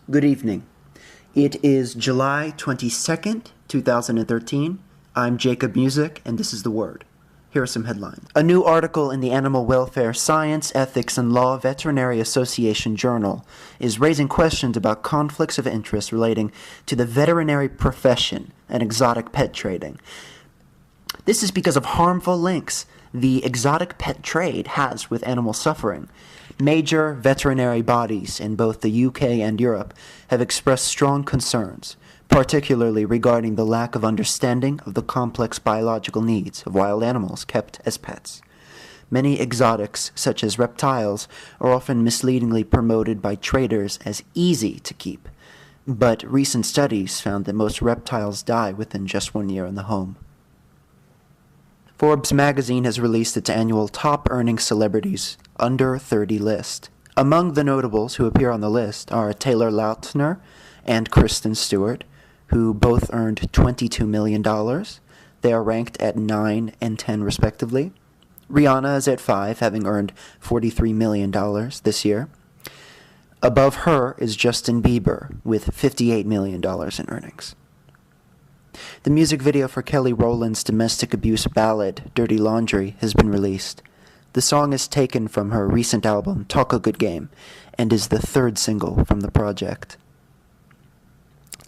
Good evening. It is July 22nd, 2013. I'm Jacob Music, and this is The Word. Here are some headlines. A new article in the Animal Welfare Science, Ethics, and Law Veterinary Association Journal is raising questions about conflicts of interest relating to the veterinary profession and exotic pet trading. This is because of harmful links the exotic pet trade has with animal suffering. Major veterinary bodies in both the UK and Europe have expressed strong concerns, particularly regarding the lack of understanding of the complex biological needs of wild animals kept as pets. Many exotics, such as reptiles, are often misleadingly promoted by traders as easy to keep, but recent studies found that most reptiles die within just 1 year in the home. Forbes magazine has released its annual top-earning celebrities under 30 list. Among the notables who appear on the list are Taylor Lautner and Kristen Stewart, who both earned $22 million. They are ranked at 9 and 10 respectively. Rihanna is at 5, having earned $43 million this year. Above her is Justin Bieber with $58 million in earnings. The music video for Kelly Rowland's domestic abuse ballad, Dirty Laundry, has been released. The song is taken from her recent album, Talk a Good Game, and is the third single from the project.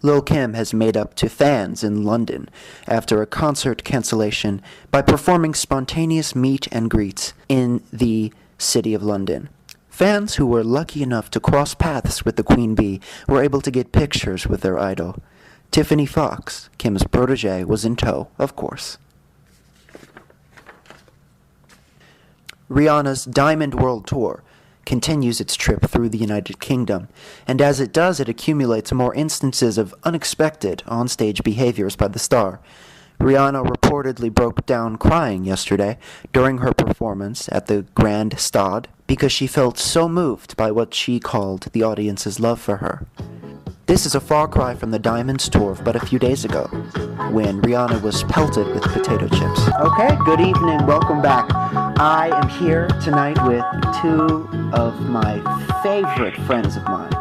Lil' Kim has made up to fans in London after a concert cancellation by performing spontaneous meet and greets in the City of London. Fans who were lucky enough to cross paths with the Queen Bee were able to get pictures with their idol. Tiffany Fox, Kim's protege, was in tow, of course. Rihanna's Diamond World Tour continues its trip through the United Kingdom, and as it does, it accumulates more instances of unexpected onstage behaviors by the star. Rihanna reportedly broke down crying yesterday during her performance at the Grand Stade because she felt so moved by what she called the audience's love for her. This is a far cry from the Diamonds tour of but a few days ago, when Rihanna was pelted with potato chips. Okay, good evening, welcome back. I am here tonight with two of my favorite friends of mine.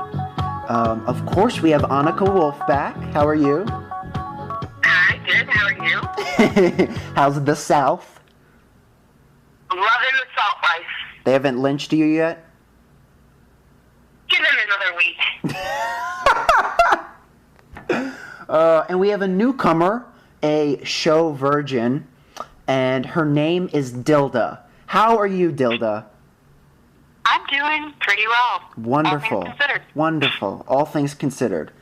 Of course, we have Annika Wolf back. How are you? Hi, good. How are you? How's the South? Loving the salt life. They haven't lynched you yet? Give them another week. And we have a newcomer, a show virgin, and her name is Dilda. How are you, Dilda? I'm doing pretty well. Wonderful. All things considered. Wonderful. All things considered.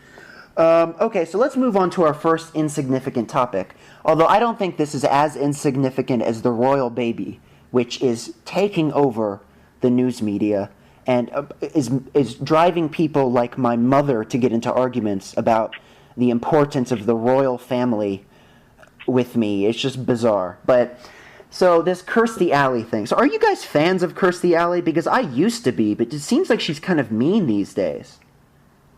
Okay, so let's move on to our first insignificant topic. Although I don't think this is as insignificant as the royal baby, which is taking over the news media and is driving people like my mother to get into arguments about the importance of the royal family with me. It's just bizarre. But so this Kirstie Alley thing. So are you guys fans of Kirstie Alley? Because I used to be, but it seems like she's kind of mean these days.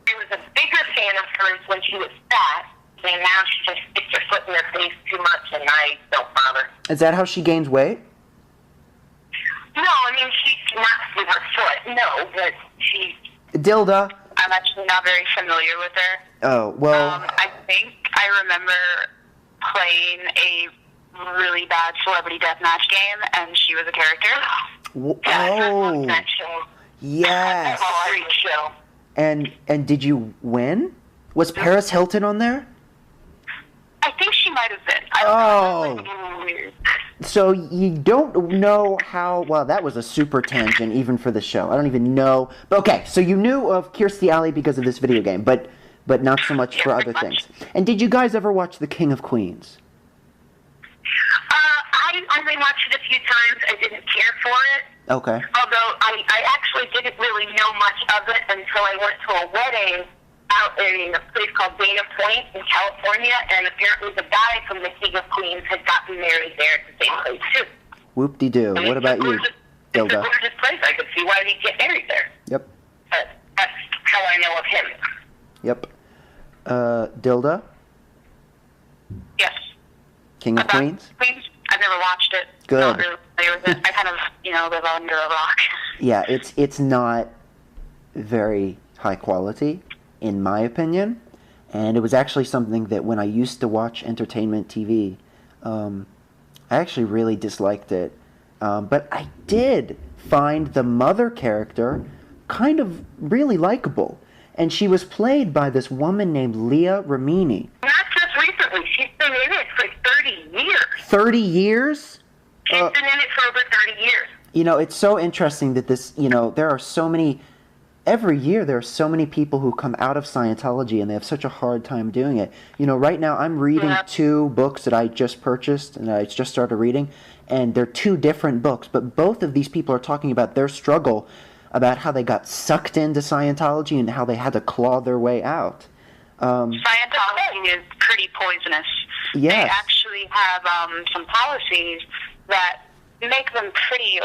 I was a bigger fan of hers when she was fat, and now she just sticks her foot in her face too much, and I don't bother. Is that how she gains weight? No, I mean, she's not with her foot. No, but she... Dilda. I'm actually not very familiar with her. Oh, well... I think I remember playing a really bad celebrity deathmatch game, and she was a character. Oh, that show. Yes. Great show. And did you win? Was Paris Hilton on there? I think she might have been. I don't know. Weird. So you don't know how... Well, that was a super tangent, even for the show. I don't even know. Okay, so you knew of Kirstie Alley because of this video game, but not so much for other things. And did you guys ever watch The King of Queens? I only watched it a few times. I didn't care for it. Okay. Although I actually didn't really know much of it until I went to a wedding out in a place called Dana Point in California, and apparently the guy from The King of Queens had gotten married there at the same place, too. Whoop-de-doo. What about you, Dilda? It's a gorgeous place. I could see why he'd get married there. Yep. But that's how I know of him. Yep. Dilda? Yes. King of Queens? I've never watched it. Good. Not really familiar with it. I kind of, live under a rock. Yeah, it's not very high quality. in my opinion. And it was actually something that when I used to watch entertainment TV, I actually really disliked it. But I did find the mother character kind of really likable. And she was played by this woman named Leah Remini. Not just recently. She's been in it for 30 years. 30 years? She's been in it for over 30 years. You know, it's so interesting that this, you know, there are so many, every year there are so many people who come out of Scientology and they have such a hard time doing it. You know, right now I'm reading 2 books that I just purchased and I just started reading, and they're 2 different books, but both of these people are talking about their struggle, about how they got sucked into Scientology and how they had to claw their way out. Scientology is pretty poisonous. Yes. They actually have some policies that make them pretty,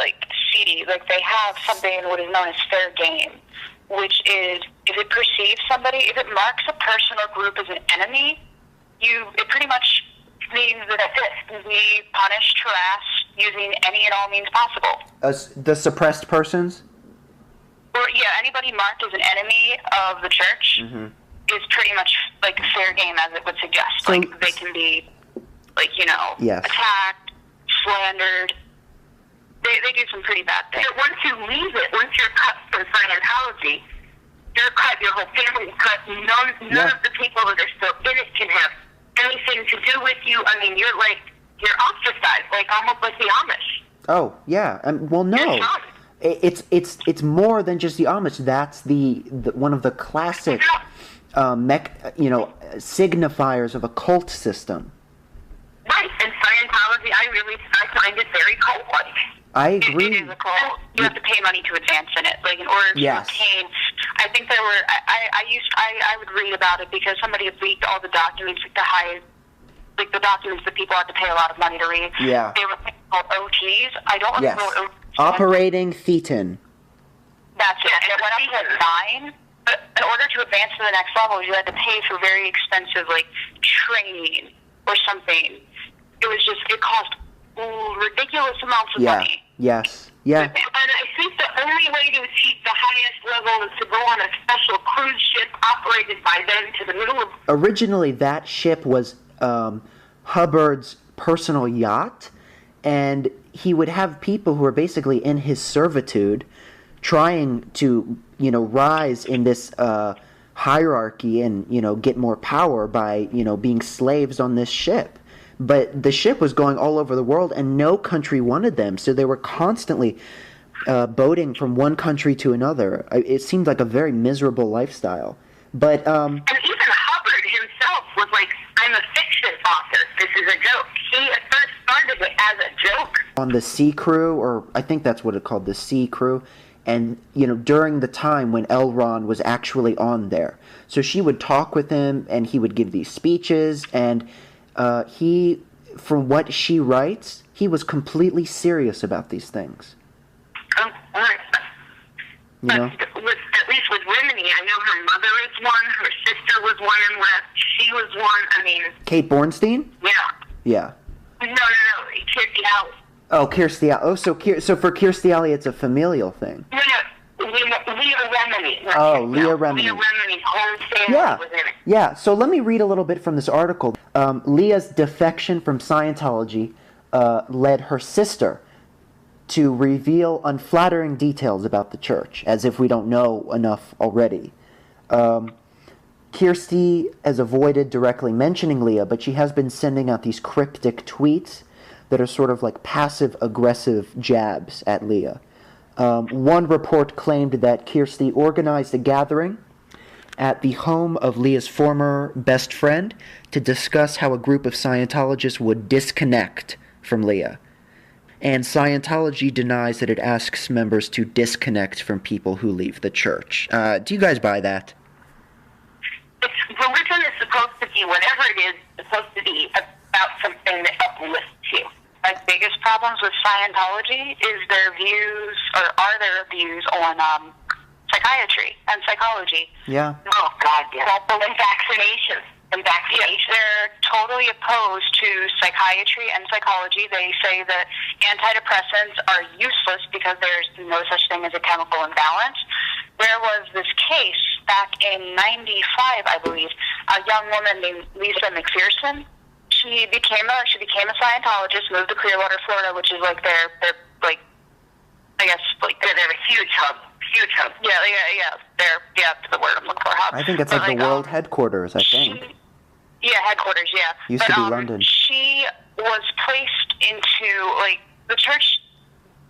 seedy. They have something what is known as fair game, which is if it perceives somebody, if it marks a person or group as an enemy, it pretty much means that we punish, harass using any and all means possible. The suppressed persons? Or, anybody marked as an enemy of the church is pretty much fair game, as it would suggest. So, they can be, yes. attacked, slandered. They do some pretty bad things. But once you leave it, once you're cut from Scientology, you're cut, your whole family's cut. None of the people that are still in it can have anything to do with you. I mean, you're ostracized, almost like the Amish. Oh, yeah. Well, no. It's more than just the Amish. That's the one of the classic, signifiers of a cult system. Right, and Scientology, I find it very cult-like. I agree. It is a cult. You have to pay money to advance in it. In order to obtain, I think there were. I would read about it because somebody had leaked all the documents, the documents that people had to pay a lot of money to read. Yeah. They were called OTs. I don't remember what OTs. Operating Thetan. That's it. And it went up to 9. But in order to advance to the next level, you had to pay for very expensive, training or something. It cost ridiculous amounts of money. Yes. Yeah. And I think the only way to achieve the highest level is to go on a special cruise ship operated by them to the middle of... Originally, that ship was Hubbard's personal yacht, and he would have people who were basically in his servitude trying to, rise in this hierarchy and, get more power by, being slaves on this ship. But the ship was going all over the world, and no country wanted them, so they were constantly boating from one country to another. It seemed like a very miserable lifestyle. But and even Hubbard himself was like, I'm a fiction author. This is a joke. He at first started it as a joke. On the Sea Crew, or I think that's what it's called, the Sea Crew, and, during the time when L. Ron was actually on there. So she would talk with him, and he would give these speeches, and he, from what she writes, he was completely serious about these things. At least with Rimini, I know her mother is one, her sister was one and left, she was one, Kate Bornstein? Yeah. Yeah. No, Kirstie Alley. Oh, Kirstie Alley. Oh, so for Kirstie Alley, it's a familial thing. No, Leah Remini. Oh, Leah Remini. Leah Remini's whole family was in it. Yeah, so let me read a little bit from this article. Leah's defection from Scientology led her sister to reveal unflattering details about the church, as if we don't know enough already. Kirstie has avoided directly mentioning Leah, but she has been sending out these cryptic tweets that are sort of like passive-aggressive jabs at Leah. One report claimed that Kirstie organized a gathering at the home of Leah's former best friend to discuss how a group of Scientologists would disconnect from Leah. And Scientology denies that it asks members to disconnect from people who leave the church. Do you guys buy that? Religion is supposed to be, whatever it is, supposed to be about something that uplifts you. My biggest problems with Scientology is their views on psychiatry and psychology. Yeah. Oh, God, yeah. And vaccinations. They're totally opposed to psychiatry and psychology. They say that antidepressants are useless because there's no such thing as a chemical imbalance. There was this case back in '95, I believe, a young woman named Lisa McPherson. She became a Scientologist, moved to Clearwater, Florida, which is like their like, I guess, like they're a huge hub. Yeah. That's the word I'm looking for. Hub. I think it's like the world headquarters. I think. Headquarters. Yeah. Used to be London. She was placed into like the church.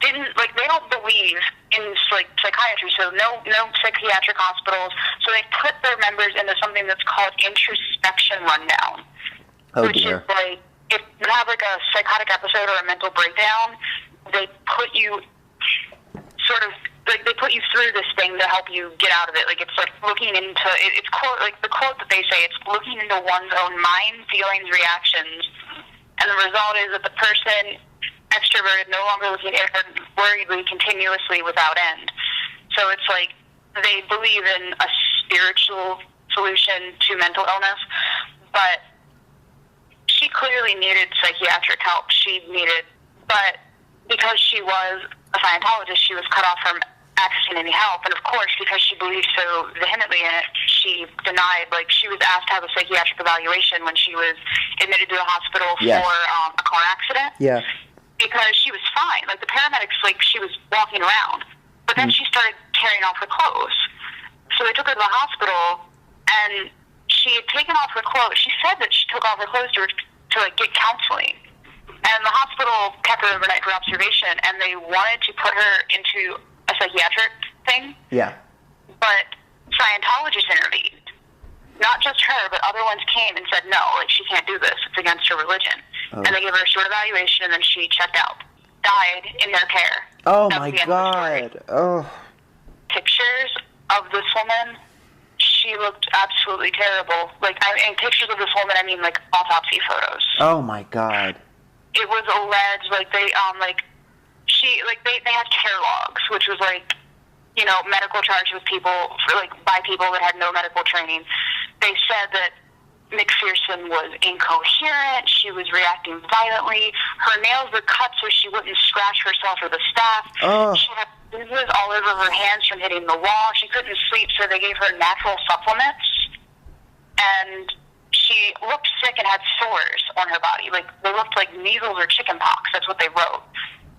They don't believe in like psychiatry, so no psychiatric hospitals. So they put their members into something that's called introspection rundown, which is like if you have like a psychotic episode or a mental breakdown, they put you they put you through this thing to help you get out of it. Like it's like looking into it's quote like the quote that they say, it's looking into one's own mind, feelings, reactions, and the result is that the person extroverted, no longer looking inward, worriedly, continuously, without end. So it's like they believe in a spiritual solution to mental illness, but she clearly needed psychiatric help. But because she was a Scientologist, she was cut off from accessing any help. And of course, because she believed so vehemently in it, she denied, like she was asked to have a psychiatric evaluation when she was admitted to the hospital for a car accident. Yeah. Because she was fine. Like the paramedics, like she was walking around. But then she started tearing off her clothes. So they took her to the hospital, and she had taken off her clothes. She said that she took off her clothes to like get counseling. And the hospital kept her overnight for observation, and they wanted to put her into a psychiatric thing. Yeah. But Scientologists intervened. Not just her, but other ones came and said, no, like she can't do this. It's against her religion. Oh. And they gave her a short evaluation, and then she checked out. Died in their care. Oh, my God. Oh. Pictures of this woman, she looked absolutely terrible. Like, in pictures of this woman, I mean, like, autopsy photos. Oh, my God. It was alleged, like, they had care logs, which was, like, you know, medical charges with people, by people that had no medical training. They said that McPherson was incoherent. She was reacting violently. Her nails were cut so she wouldn't scratch herself or the staff. Oh. She had bruises all over her hands from hitting the wall. She couldn't sleep, so they gave her natural supplements. And she looked sick and had sores on her body. Like, they looked like measles or chicken pox. That's what they wrote.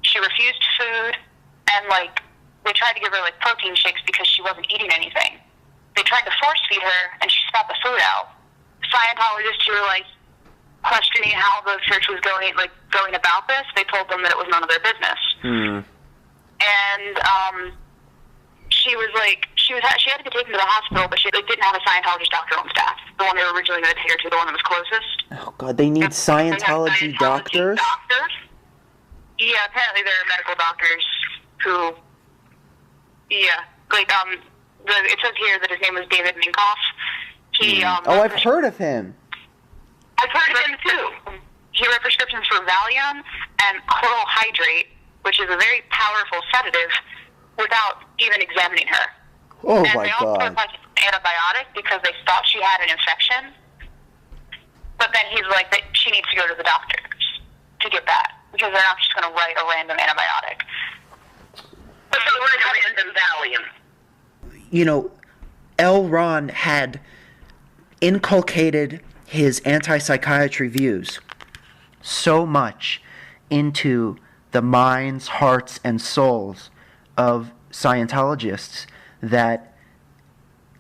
She refused food, and, like, they tried to give her, like, protein shakes because she wasn't eating anything. They tried to force feed her, and she spat the food out. Scientologists who were, like, questioning how the church was going about this, they told them that it was none of their business. And she was, like, she had to get taken to the hospital, but she didn't have a Scientologist doctor on staff. The one they were originally going to take her to, the one that was closest. Oh, God, they need Scientology doctors? Yeah, apparently there are medical doctors who, it says here that his name was David Minkoff. I've heard of him. I've heard of him, too. He wrote prescriptions for Valium and chloral hydrate, which is a very powerful sedative, without even examining her. Oh, and my they also God. took like an antibiotic because they thought she had an infection. But then he's like, that she needs to go to the doctors to get that, because they're not just going to write a random antibiotic. But they were a random Valium. You know, L. Ron had inculcated his anti-psychiatry views so much into the minds, hearts, and souls of Scientologists that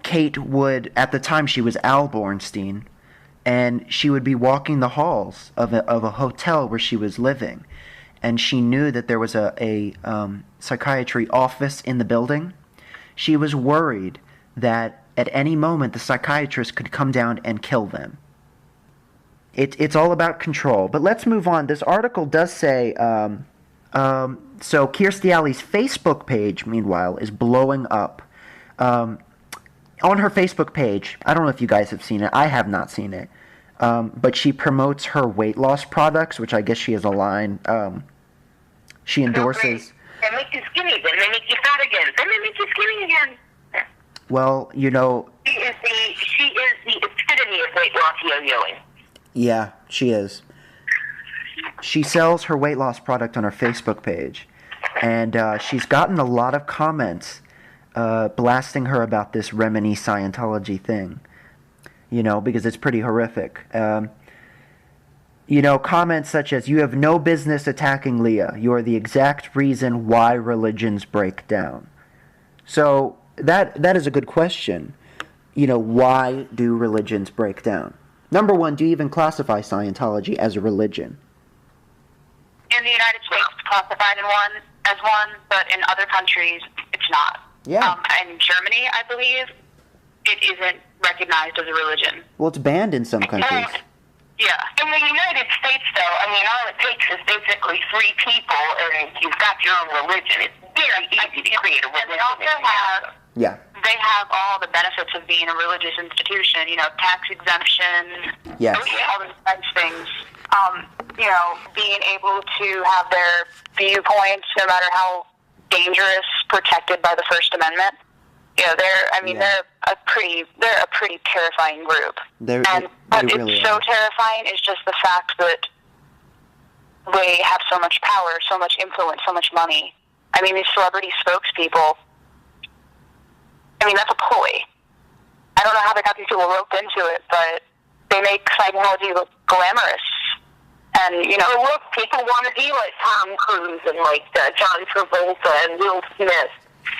Kate would, at the time she was Al Bornstein, and she would be walking the halls of a hotel where she was living, and she knew that there was a psychiatry office in the building. She was worried that at any moment the psychiatrist could come down and kill them. It's all about control. But let's move on. This article does say, so Kirstie Alley's Facebook page, meanwhile, is blowing up. On her Facebook page, I don't know if you guys have seen it. I have not seen it. But she promotes her weight loss products, which I guess she has a line. She endorses... They make you skinny, then they make you fat again, then they make you skinny again. Well, you know... She is the epitome of weight loss yo-yoing. Yeah, she is. She sells her weight loss product on her Facebook page, and she's gotten a lot of comments blasting her about this Remini Scientology thing, because it's pretty horrific. Comments such as, "You have no business attacking Leah. You are the exact reason why religions break down." So that is a good question. Why do religions break down? Number one, do you even classify Scientology as a religion? In the United States, it's classified as one, but in other countries, it's not. Yeah. In Germany, I believe, it isn't recognized as a religion. Well, it's banned in some countries. Yeah. In the United States, though, all it takes is basically 3 people, and you've got your own religion. It's very easy to create a religion. They also have... Yeah. They have all the benefits of being a religious institution, tax exemption, yes. all those kinds of things. Being able to have their viewpoints, no matter how dangerous, protected by the First Amendment. They're a pretty terrifying group. But really it's so terrifying is just the fact that they have so much power, so much influence, so much money. These celebrity spokespeople, that's a ploy. I don't know how they got these people roped into it, but they make Scientology look glamorous. And, look, people want to be like Tom Cruise and like John Travolta and Will Smith.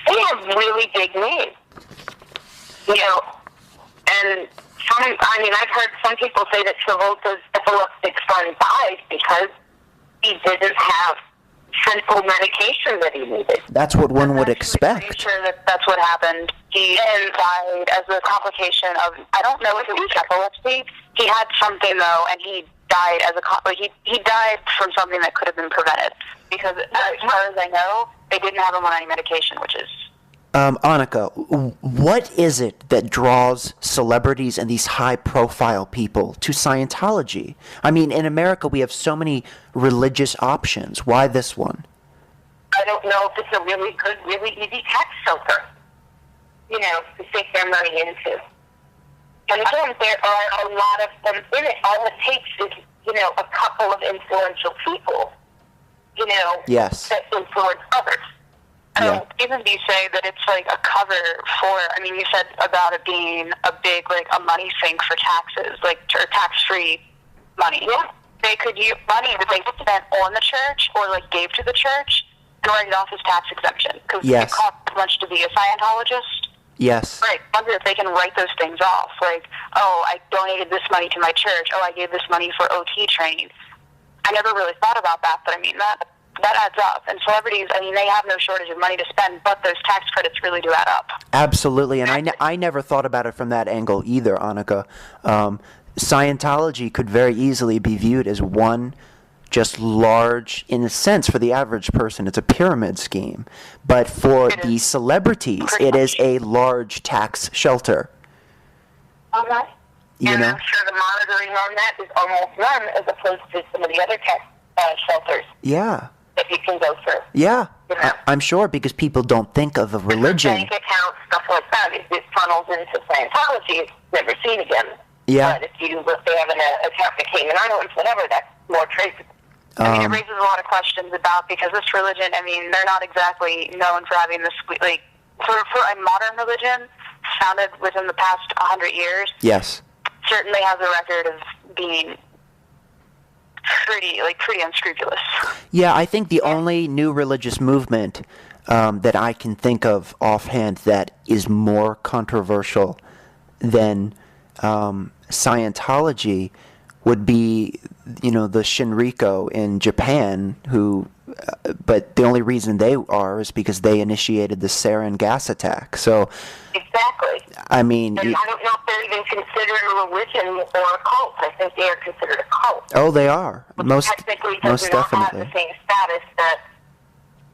They have really big names. And I've heard some people say that Travolta's epileptic son died because he didn't have simple medication that he needed. That's what one would expect. I'm pretty sure that's what happened. He died as a complication of, I don't know if it was epilepsy. He had something, though, and he died he died from something that could have been prevented. Because as far as I know, they didn't have him on any medication, which is... Annika, what is it that draws celebrities and these high-profile people to Scientology? In America, we have so many religious options. Why this one? I don't know if it's a really good, really easy tax shelter, to sink their money into. And again, there are a lot of them in it. All it takes is, a couple of influential people, yes. that influence others. Even you say that it's like a cover for, you said about it being a big, a money sink for taxes, or tax-free money. Yeah. They could use money that they spent on the church or, gave to the church and write it off as tax exemption. Because yes. it costs as much to be a Scientologist. Yes. Right. I wonder if they can write those things off. I donated this money to my church. I gave this money for OT training. I never really thought about that, but that adds up. And celebrities, they have no shortage of money to spend, but those tax credits really do add up. Absolutely. And I never thought about it from that angle either, Annika. Scientology could very easily be viewed as one just large, in a sense, for the average person, it's a pyramid scheme. But for the celebrities, it is a large tax shelter. Okay. And I'm sure the monitoring on that is almost none as opposed to some of the other tax shelters. Yeah. That you can go through. Yeah. I'm sure, because people don't think of a religion. Bank accounts, stuff like that. If it funnels into Scientology, it's never seen again. Yeah. But if they have an account in Cayman Islands, whatever, that's more traceable. It raises a lot of questions about, because this religion, they're not exactly known for having this, for a modern religion, founded within the past 100 years. Yes. Certainly has a record of being pretty unscrupulous. Yeah, I think the only new religious movement that I can think of offhand that is more controversial than Scientology would be, the Shinriko in Japan, but the only reason they are is because they initiated the sarin gas attack. So, exactly. I don't know if they're even considered a religion or a cult. I think they are considered a cult. Oh, they are. Most definitely. Have the same status that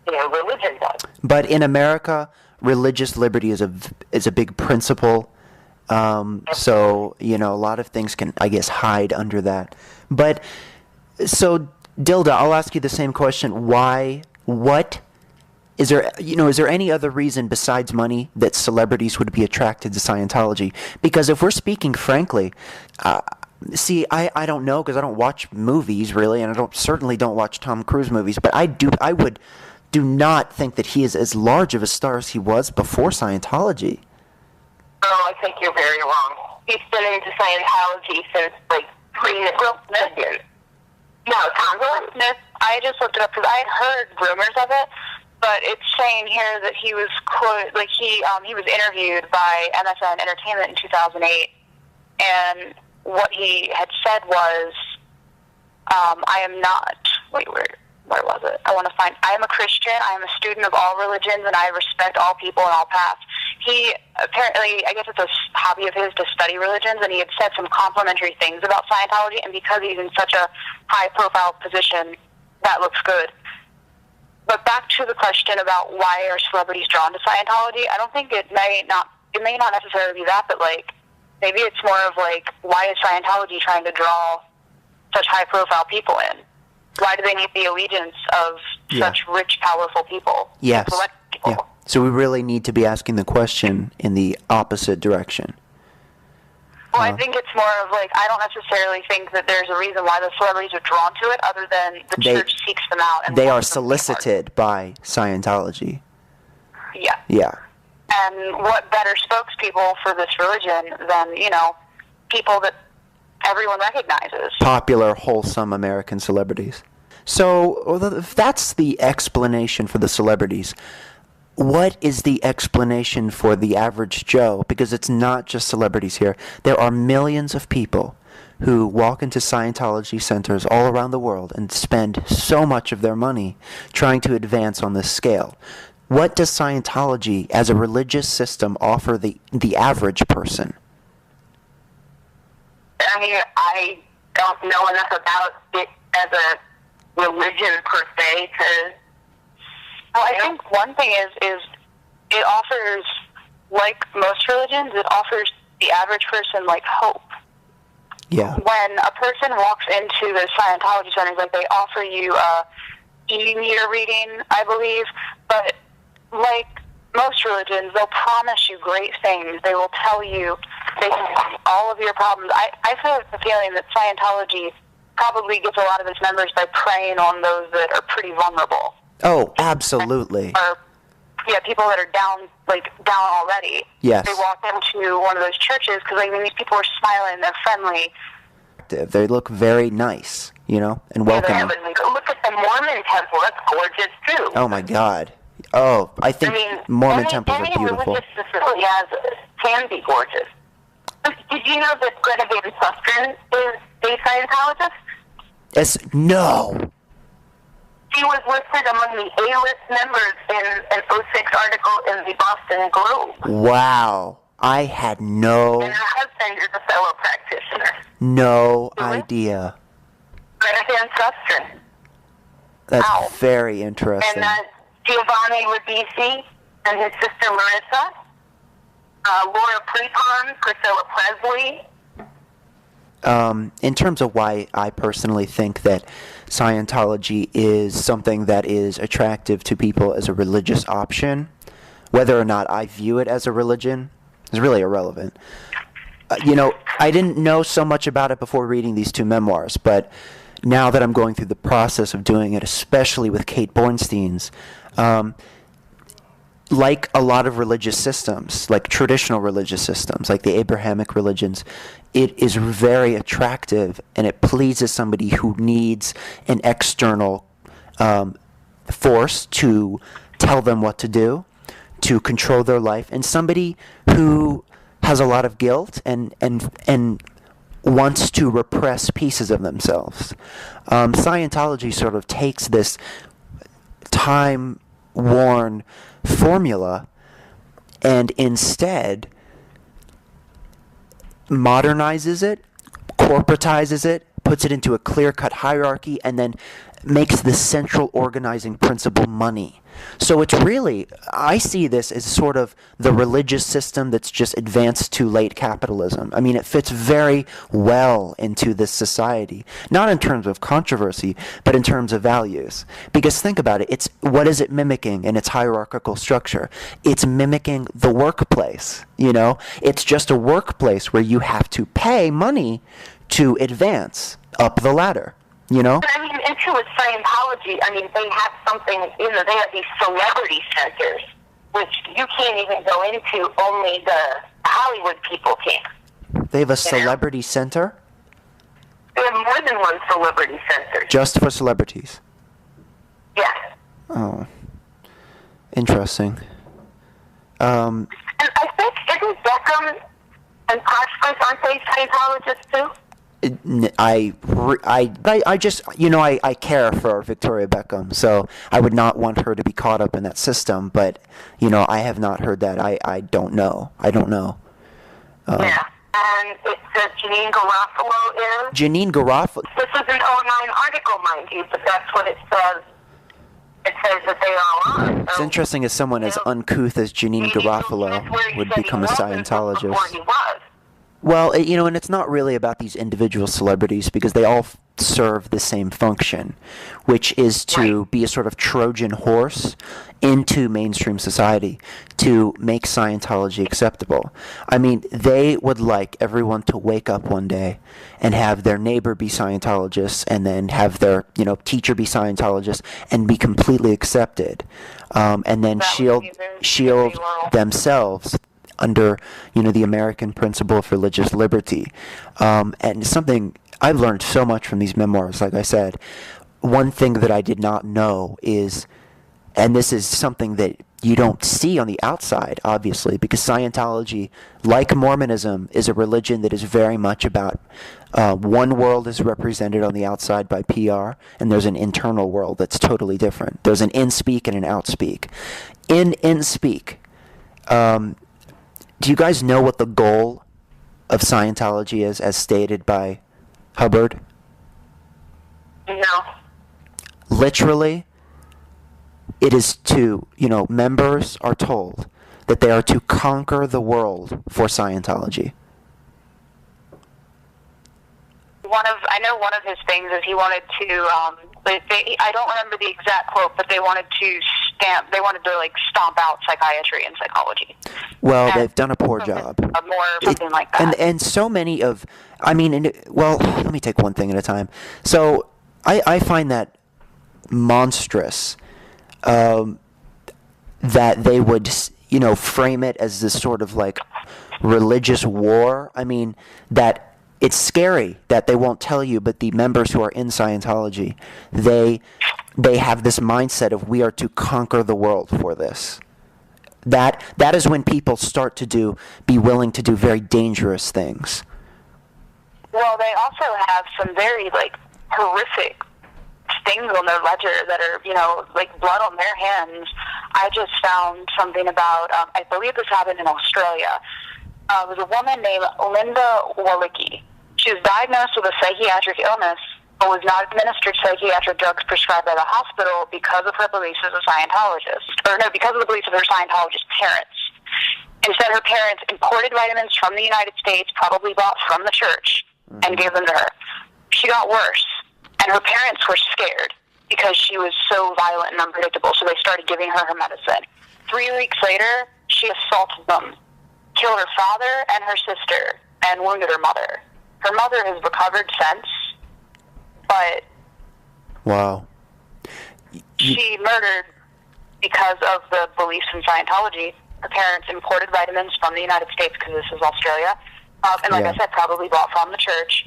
religion does. But in America, religious liberty is a big principle. So, a lot of things can, I guess, hide under that. But, so, Dilda, I'll ask you the same question. Is there any other reason besides money that celebrities would be attracted to Scientology? Because if we're speaking frankly, I don't know, because I don't watch movies, really, and I certainly don't watch Tom Cruise movies, but I would do not think that he is as large of a star as he was before Scientology. Oh, I think you're very wrong. He's been into Scientology since, like, pre-Will Smith. No, Tom Will Smith. I just looked it up because I had heard rumors of it, but it's saying here that he was he was interviewed by MSN Entertainment in 2008, and what he had said was, I am not. Wait, where was it? I am a Christian. I am a student of all religions, and I respect all people and all paths. He apparently, I guess it's a hobby of his to study religions, and he had said some complimentary things about Scientology, and because he's in such a high-profile position, that looks good. But back to the question about why are celebrities drawn to Scientology, I don't think it may not necessarily be that, but, like, maybe it's more of, like, why is Scientology trying to draw such high-profile people in? Why do they need the allegiance of such rich, powerful people? Yes. Select people? Yeah. So we really need to be asking the question in the opposite direction. Well, I think it's more of, like, I don't necessarily think that there's a reason why the celebrities are drawn to it other than the church seeks them out. And they are wants them to be solicited by Scientology. Yeah. Yeah. And what better spokespeople for this religion than, people that everyone recognizes? Popular, wholesome American celebrities. So, if that's the explanation for the celebrities, what is the explanation for the average Joe? Because it's not just celebrities here. There are millions of people who walk into Scientology centers all around the world and spend so much of their money trying to advance on this scale. What does Scientology as a religious system offer the average person? I mean, I don't know enough about it as a religion per se to... Well, I think one thing is it offers, like most religions, it offers the average person, like, hope. Yeah. When a person walks into the Scientology centers, like, they offer you a e-meter reading, I believe, but like most religions, they'll promise you great things. They will tell you they can fix all of your problems. I feel the feeling that Scientology probably gets a lot of its members by preying on those that are pretty vulnerable. Oh, absolutely. Or, people that are down already. Yes. They walk into one of those churches because, these people are smiling, they're friendly. They look very nice, and welcoming. Look at the Mormon temple. That's gorgeous, too. Oh, my God. Oh, I think Mormon temples are beautiful. Any religious facility can be gorgeous. Did you know that Greta Van Susteren is a Scientologist? No. She was listed among the A-list members in an '06 article in the Boston Globe. Wow. I had no... And her husband is a fellow practitioner. No idea. Greta Van Susteren. That's very interesting. And Giovanni Ribisi and his sister Marissa. Laura Prepon, Priscilla Presley. In terms of why I personally think that Scientology is something that is attractive to people as a religious option, whether or not I view it as a religion is really irrelevant. I didn't know so much about it before reading these two memoirs, but now that I'm going through the process of doing it, especially with Kate Bornstein's, like a lot of religious systems, like traditional religious systems, like the Abrahamic religions, it is very attractive and it pleases somebody who needs an external force to tell them what to do, to control their life, and somebody who has a lot of guilt and wants to repress pieces of themselves. Scientology sort of takes this time-worn formula and instead modernizes it, corporatizes it, puts it into a clear-cut hierarchy, and then makes the central organizing principle money. So it's really, I see this as sort of the religious system that's just advanced to late capitalism. I mean, it fits very well into this society, not in terms of controversy, but in terms of values. Because think about it, what is it mimicking in its hierarchical structure? It's mimicking the workplace, It's just a workplace where you have to pay money to advance up the ladder, But I mean, into with Scientology, I mean, they have something, they have these celebrity centers, which you can't even go into, only the Hollywood people can. They have a celebrity center? They have more than one celebrity center. Just for celebrities? Yes. Oh. Interesting. And I think, isn't Beckham and Postgres, aren't they Scientologists too? I just, I care for Victoria Beckham, so I would not want her to be caught up in that system, but, I have not heard that. I don't know. Yeah. And it says Janine Garofalo is. Janine Garofalo? This is an '09 article, mind you, but that's what it says. It says that they all are. It's interesting as someone as uncouth as Janine Garofalo would become a Scientologist. Before he was. Well, and it's not really about these individual celebrities because they all serve the same function, which is to be a sort of Trojan horse into mainstream society to make Scientology acceptable. I mean, they would like everyone to wake up one day and have their neighbor be Scientologists and then have their, teacher be Scientologist and be completely accepted, and then shield themselves under, the American principle of religious liberty. And something, I've learned so much from these memoirs, like I said. One thing that I did not know is, and this is something that you don't see on the outside, obviously, because Scientology, like Mormonism, is a religion that is very much about one world is represented on the outside by PR, and there's an internal world that's totally different. There's an in-speak and an out-speak. In-speak, do you guys know what the goal of Scientology is, as stated by Hubbard? No. Literally, it is to, members are told that they are to conquer the world for Scientology. I know one of his things is he wanted to, I don't remember the exact quote, but they wanted to stomp out psychiatry and psychology. Well, they've done a poor job. Something like that. And so many of, let me take one thing at a time. So I find that monstrous, that they would, frame it as this sort of like religious war. I mean, that it's scary that they won't tell you, but the members who are in Scientology, they have this mindset of we are to conquer the world for this. That is when people start to be willing to do very dangerous things. Well, they also have some very horrific things on their ledger that are, blood on their hands. I just found something about, I believe this happened in Australia. It was a woman named Linda Walicki. She was diagnosed with a psychiatric illness, but was not administered psychiatric drugs prescribed by the hospital because of her beliefs as a Scientologist. Because of the beliefs of her Scientologist parents. Instead, her parents imported vitamins from the United States, probably bought from the church, and gave them to her. She got worse, and her parents were scared because she was so violent and unpredictable, so they started giving her medicine. 3 weeks later, she assaulted them, killed her father and her sister, and wounded her mother. Her mother has recovered since, but wow, she murdered because of the beliefs in Scientology. Her parents imported vitamins from the United States because this is Australia, and I said, probably bought from the church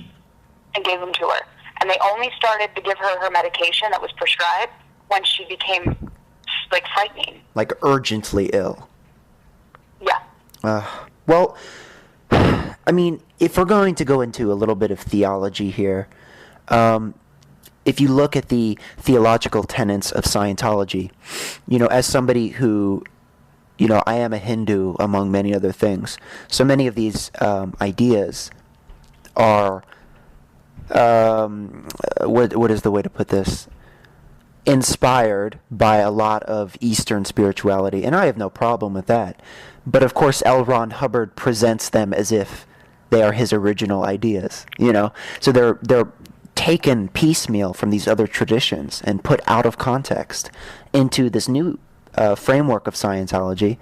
and gave them to her. And they only started to give her medication that was prescribed when she became frightening, urgently ill. Yeah. Well, I mean, if we're going to go into a little bit of theology here, if you look at the theological tenets of Scientology, as somebody who, I am a Hindu among many other things, so many of these ideas are, what is the way to put this? Inspired by a lot of Eastern spirituality, and I have no problem with that. But of course, L. Ron Hubbard presents them as if they are his original ideas, So they're taken piecemeal from these other traditions and put out of context into this new framework of Scientology.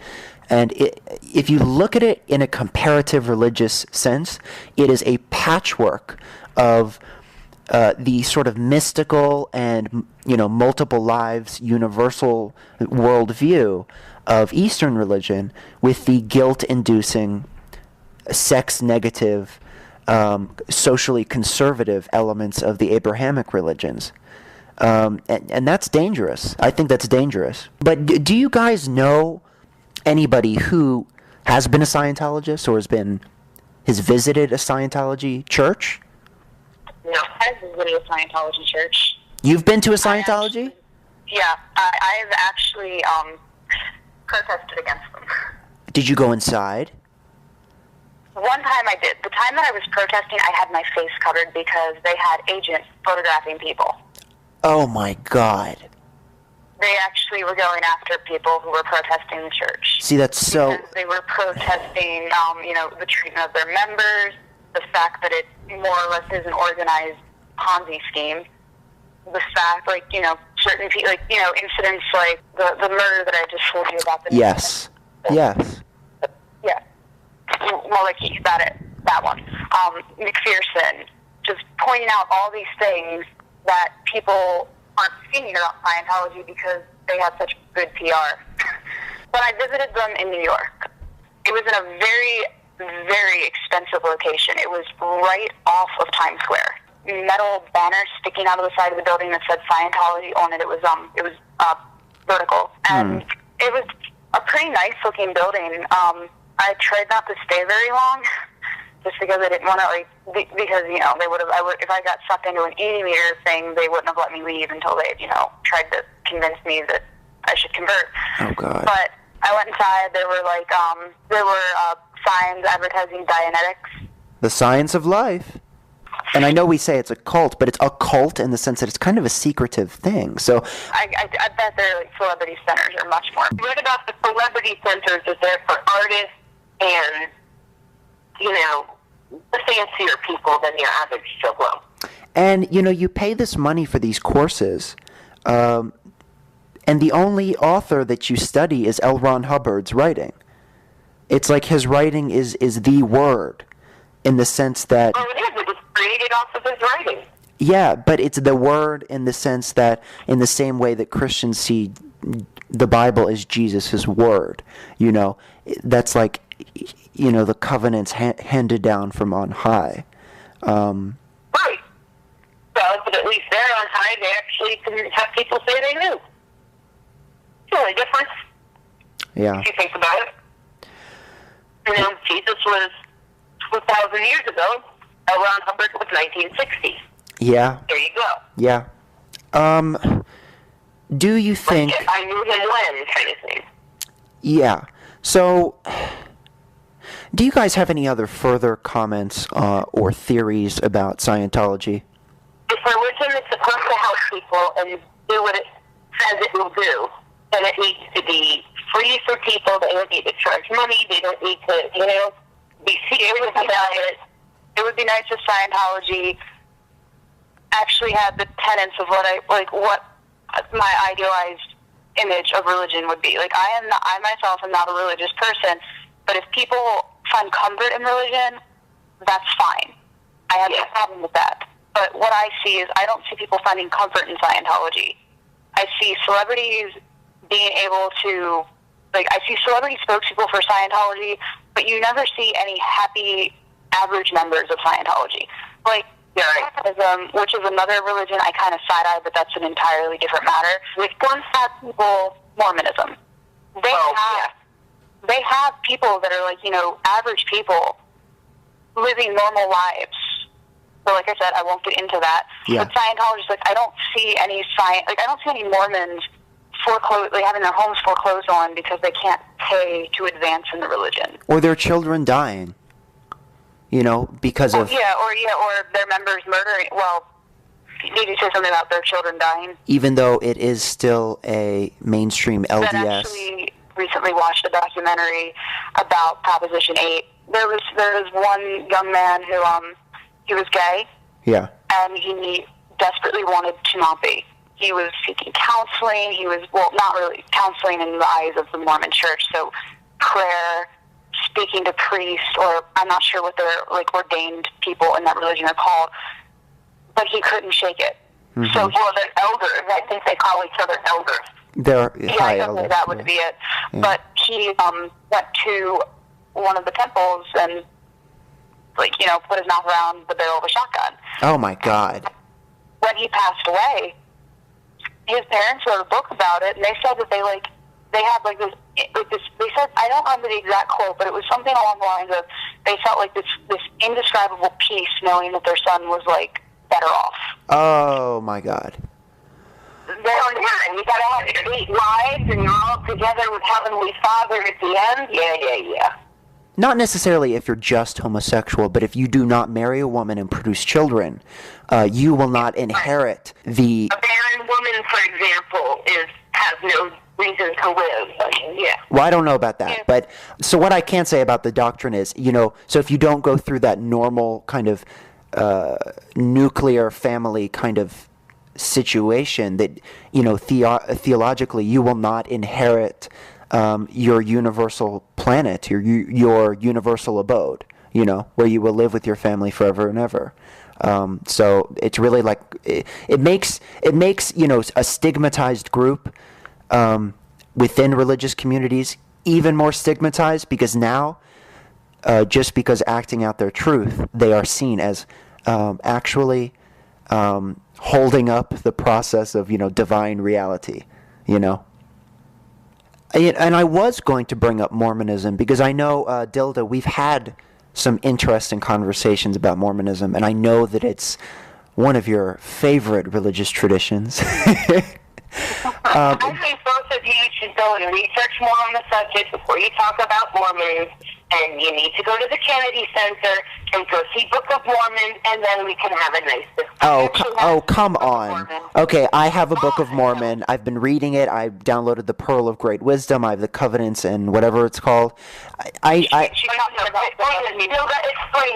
And if you look at it in a comparative religious sense, it is a patchwork of the sort of mystical and, multiple lives, universal worldview of Eastern religion with the guilt-inducing, sex-negative, socially conservative elements of the Abrahamic religions. And that's dangerous. I think that's dangerous. But do you guys know anybody who has been a Scientologist or has visited a Scientology church? No, I've visited a Scientology church. You've been to a Scientology? Yeah, I've actually protested against them. Did you go inside? One time I did. The time that I was protesting, I had my face covered because they had agents photographing people. Oh my God. They actually were going after people who were protesting the church. See, that's so... Because they were protesting, the treatment of their members, the fact that it more or less is an organized Ponzi scheme, the fact, certain people, incidents like the murder that I just told you about. Yes. Yes. Yeah. Well, that one. McPherson, just pointing out all these things that people aren't seeing about Scientology because they have such good PR. But I visited them in New York. It was in a very, very expensive location. It was right off of Times Square. Metal banners sticking out of the side of the building that said Scientology on it. It was vertical, and it was a pretty nice looking building. I tried not to stay very long, just because I didn't want to, because they would have. If I got sucked into an 80-meter thing, they wouldn't have let me leave until they, tried to convince me that I should convert. Oh God! But I went inside. There were signs advertising Dianetics. The science of life. And I know we say it's a cult, but it's a cult in the sense that it's kind of a secretive thing. So I bet their celebrity centers are much more. What about the celebrity centers is there for artists and, the fancier people than your average Joe Blow? And, you pay this money for these courses, and the only author that you study is L. Ron Hubbard's writing. It's like his writing is the word, in the sense that... Oh, it is. It was created off of his writing. Yeah, but it's the word in the sense that, in the same way that Christians see the Bible as Jesus' word, that's like, the covenants handed down from on high. Right. Well, but at least there on high, they actually can have people say they knew. It's the only difference. Yeah. If you think about it. Jesus was 2,000 years ago. L. Ron Hubbard was 1960. Yeah. There you go. Yeah. Do you think... Like, I knew him when, kind of thing. Yeah. So, do you guys have any other further comments or theories about Scientology? If religion is supposed to help people and do what it says it will do, then it needs to be free for people. They don't need to charge money. They don't need to, be serious about it. It would be nice if Scientology actually had the tenets of what my idealized image of religion would be. Like, I myself am not a religious person, but if people find comfort in religion, that's fine. I have no problem with that. But what I see is I don't see people finding comfort in Scientology. I see celebrities being able to, I see celebrity spokespeople for Scientology, but you never see any happy average members of Scientology. Which is another religion I kind of side-eye, but that's an entirely different matter. With one fat people, Mormonism. They have people that are average people living normal lives. So like I said, I won't get into that. Yeah. But Scientologists, I don't see any Mormons having their homes foreclosed on because they can't pay to advance in the religion. Or their children dying. Because of... or their members murdering... Well, did you say something about their children dying? Even though it is still a mainstream LDS... That actually recently watched a documentary about Proposition 8. There was one young man who, he was gay. Yeah. And he desperately wanted to not be. He was seeking counseling. He was, not really counseling in the eyes of the Mormon church, so prayer, speaking to priests, or I'm not sure what their ordained people in that religion are called. but he couldn't shake it. Mm-hmm. So he was an elder. I think they call each other elders. They're high I elders. think that would be it. Yeah. But he went to one of the temples and, like, you know, put his mouth around the barrel of a shotgun. Oh, my God. When he passed away, his parents wrote a book about it, and they said that they had like this. They said, I don't remember the exact quote, but it was something along the lines of they felt like this indescribable peace knowing that their son was like better off. Oh, my God. Yeah, you gotta have 8 lives, and you're all together with Heavenly Father at the end. Yeah. Not necessarily if you're just homosexual, but if you do not marry a woman and produce children, you will not inherit the... A barren woman, for example, has no reason to live. Yeah. Well, I don't know about that, but so what I can say about the doctrine is, you know, so if you don't go through that normal kind of nuclear family kind of situation, that, you know, theologically you will not inherit your universal planet, your universal abode, you know, where you will live with your family forever and ever. So it's really like it makes you know, a stigmatized group within religious communities even more stigmatized, because now just because acting out their truth, they are seen as actually holding up the process of, you know, divine reality, you know. And I was going to bring up Mormonism because I know, Dilda, we've had some interesting conversations about Mormonism, and I know that it's one of your favorite religious traditions. I think both of you should go and research more on the subject before you talk about Mormons, and you need to go to the Kennedy Center and go see Book of Mormon, and then we can have a nice discussion. Oh, come on. Okay, I have a Book of Mormon. I've been reading it. I downloaded the Pearl of Great Wisdom. I have the Covenants and whatever it's called. Explain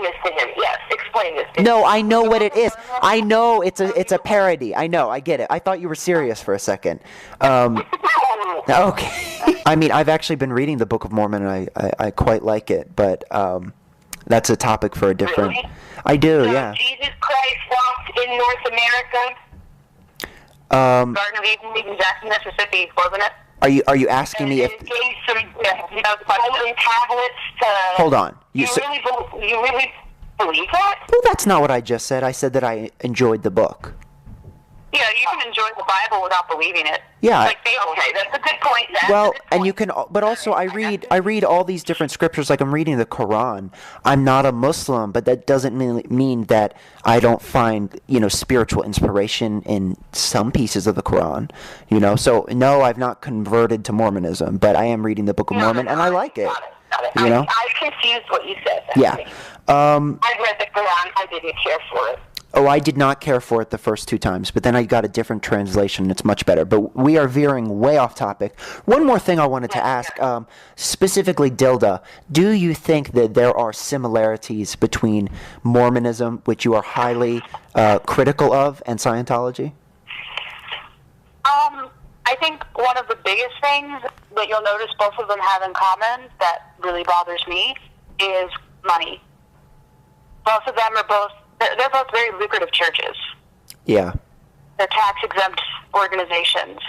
this to him. Yes, explain this to him. No, I know what it is. I know it's a parody. I know. I get it. I thought you were serious for a second. Okay. I mean, I've actually been reading the Book of Mormon, and I quite like it, but that's a topic for a different... Really? I do, So yeah. Jesus Christ walked in North America. Garden of Eden, Jackson, Mississippi, wasn't it? Are you asking me if... And gave some golden tablets to... Hold on. You really believe that? Well, that's not what I just said. I said that I enjoyed the book. Yeah, you can enjoy the Bible without believing it. Yeah. Okay, that's a good point. Well, and you can, but also I read all these different scriptures. Like I'm reading the Quran. I'm not a Muslim, but that doesn't mean that I don't find, you know, spiritual inspiration in some pieces of the Quran. You know, so no, I've not converted to Mormonism, but I am reading the Book of Mormon, and I like it. Got it. You know? I confused what you said. Yeah. I read the Quran. I didn't care for it. Oh, I did not care for it the first 2 times, but then I got a different translation. It's much better. But we are veering way off topic. One more thing I wanted to ask, specifically Dilda, do you think that there are similarities between Mormonism, which you are highly critical of, and Scientology? I think one of the biggest things that you'll notice both of them have in common that really bothers me is money. Both of them are they're both very lucrative churches. Yeah. They're tax-exempt organizations.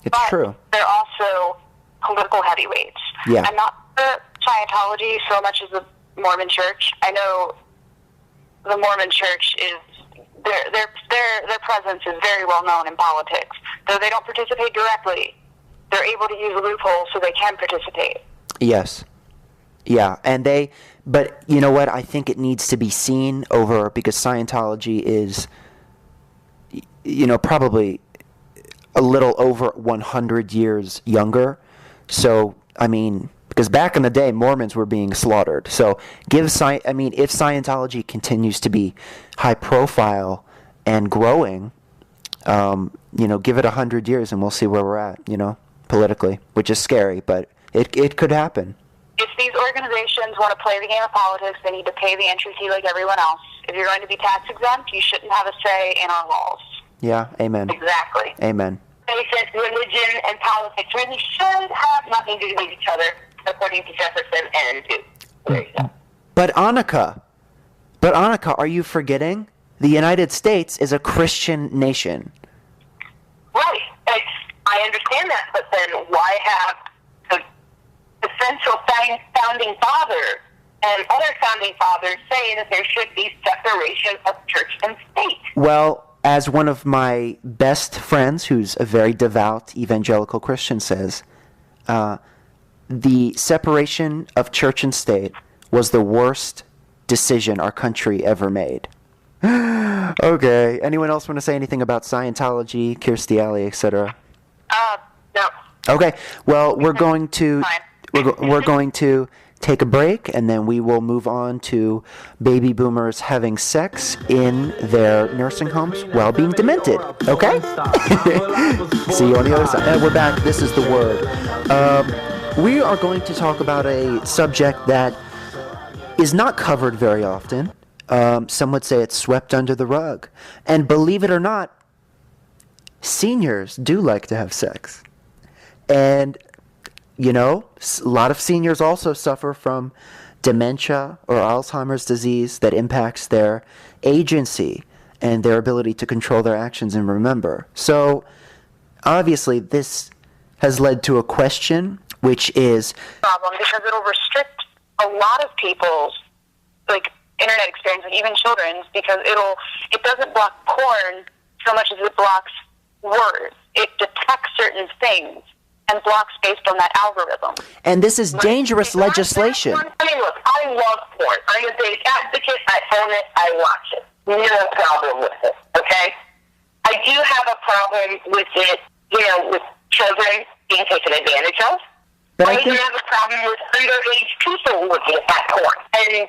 It's true. They're also political heavyweights. Yeah. I'm not for Scientology so much as the Mormon Church. I know the Mormon Church is their presence is very well known in politics. Though they don't participate directly, they're able to use loopholes so they can participate. Yes. Yeah, but you know what? I think it needs to be seen over, because Scientology is, you know, probably a little over 100 years younger. So, I mean, because back in the day, Mormons were being slaughtered. So, if Scientology continues to be high profile and growing, you know, give it 100 years and we'll see where we're at, you know, politically, which is scary, but it could happen. If these organizations want to play the game of politics, they need to pay the entry fee like everyone else. If you're going to be tax exempt, you shouldn't have a say in our laws. Yeah, amen. Exactly. Amen. They said religion and politics really should have nothing to do with each other, according to Jefferson and Duke. There you go. But Annika, are you forgetting the United States is a Christian nation. Right. I understand that, but then why have the central founding father and other founding fathers say that there should be separation of church and state? Well, as one of my best friends, who's a very devout evangelical Christian, says, the separation of church and state was the worst decision our country ever made. Okay. Anyone else want to say anything about Scientology, Kirstie Alley, etc.? No. Okay. Well, we're going to take a break, and then we will move on to baby boomers having sex in their nursing homes while being demented. Okay? See you on the other side. And we're back. This is The Word. We are going to talk about a subject that is not covered very often. Some would say it's swept under the rug. And believe it or not, seniors do like to have sex. And, you know, a lot of seniors also suffer from dementia or Alzheimer's disease that impacts their agency and their ability to control their actions and remember. So, obviously, this has led to a question, which is... problem, because it'll restrict a lot of people's, like, internet experience, and even children's, because it doesn't block porn so much as it blocks words. It detects certain things and blocks based on that algorithm. And this is dangerous legislation. I mean, look, I love porn. I'm a big advocate. I own it. I watch it. No problem with it, okay? I do have a problem with it, you know, with children being taken advantage of. But I do have a problem with underage people looking at porn and